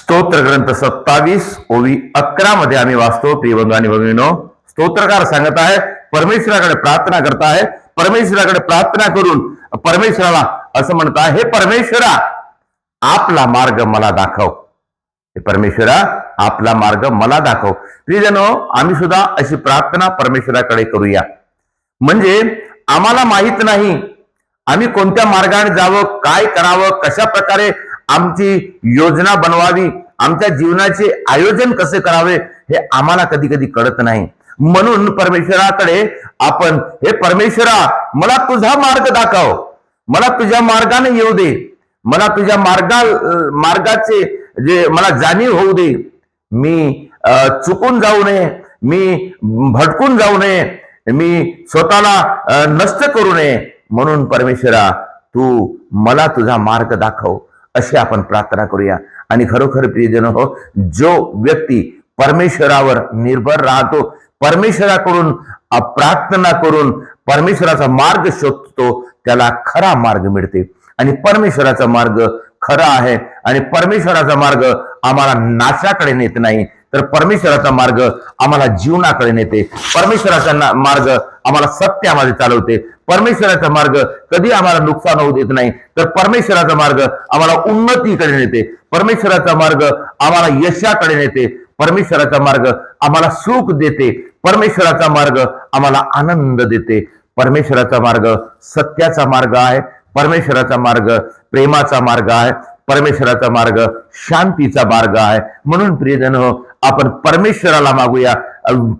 स्तोत्र ग्रंथ 27 ओवी 11 मध्ये आम्ही वाचतो. प्रिय बंधू आणि भगिनींनो, स्तोत्रकार सांगत आहे, परमेश्वराकडे प्रार्थना करत आहे, परमेश्वराकडे प्रार्थना करून परमेश्वराला असं म्हणत आहे, हे परमेश्वरा आपला मार्ग मला दाखव. हे परमेश्वरा आपला मार्ग मला दाखव. प्रियजनो, आम्ही सुद्धा अशी प्रार्थना परमेश्वराकडे करूया. म्हणजे आम्हाला माहित नाही आम्ही कोणत्या मार्गाने जावं, काय करावं, कशा प्रकारे आमची योजना बनवावी, आमच्या जीवनाचे आयोजन कसे करावे हे आम्हाला कधी कधी कळत नाही. म्हणून परमेश्वराकडे आपण, हे परमेश्वरा मला तुझा मार्ग दाखव, मला तुझ्या मार्गाने येऊ दे, मला तुझ्या मार्गाचे जे मला जाणीव होऊ दे, मी चुकून जाऊ नये, मी भटकून जाऊ नये, मी स्वतःला नष्ट करू नये. म्हणून परमेश्वरा तू मला तुझा मार्ग दाखव, अशी आपण प्रार्थना करूया. आणि खरोखर प्रियजन हो, जो व्यक्ती परमेश्वरावर निर्भर राहतो, परमेश्वराकडून प्रार्थना करून परमेश्वराचा मार्ग शोधतो, त्याला खरा मार्ग मिळते. आणि परमेश्वराचा मार्ग खरा आहे. आणि परमेश्वराचा मार्ग आम्हाला नाशाकडे नेत नाही, तर परमेश्वराचा मार्ग आम्हाला जीवनाकडे नेते. परमेश्वराचा मार्ग आम्हाला सत्यामध्ये चालवते. परमेश्वराचा मार्ग कधी आम्हाला नुकसान होऊ देत नाही, तर परमेश्वराचा मार्ग आम्हाला उन्नतीकडे नेते. परमेश्वराचा मार्ग आम्हाला यशाकडे नेते. परमेश्वराचा मार्ग आम्हाला सुख देते. परमेश्वराचा मार्ग आम्हाला आनंद देते. परमेश्वराचा मार्ग सत्याचा मार्ग आहे. परमेश्वराचा मार्ग प्रेमाचा मार्ग आहे. परमेश्वराचा मार्ग शांतीचा मार्ग आहे. म्हणून प्रियजन हो, आपण परमेश्वराला मागूया,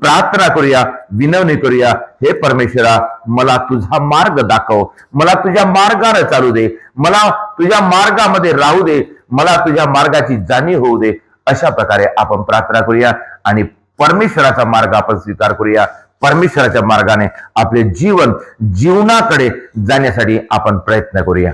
प्रार्थना करूया, विनवणी करूया, हे परमेश्वरा मला तुझा मार्ग दाखव, मला तुझ्या मार्गाने चालू दे, मला तुझ्या मार्गामध्ये राहू दे, मला तुझ्या मार्गाची जाणीव होऊ दे. अशा प्रकारे आपण प्रार्थना करूया आणि परमेश्वराचा मार्ग आपण स्वीकार करूया. परमेश्वराच्या मार्गाने आपले जीवनाकडे जाण्यासाठी आपण प्रयत्न करूया.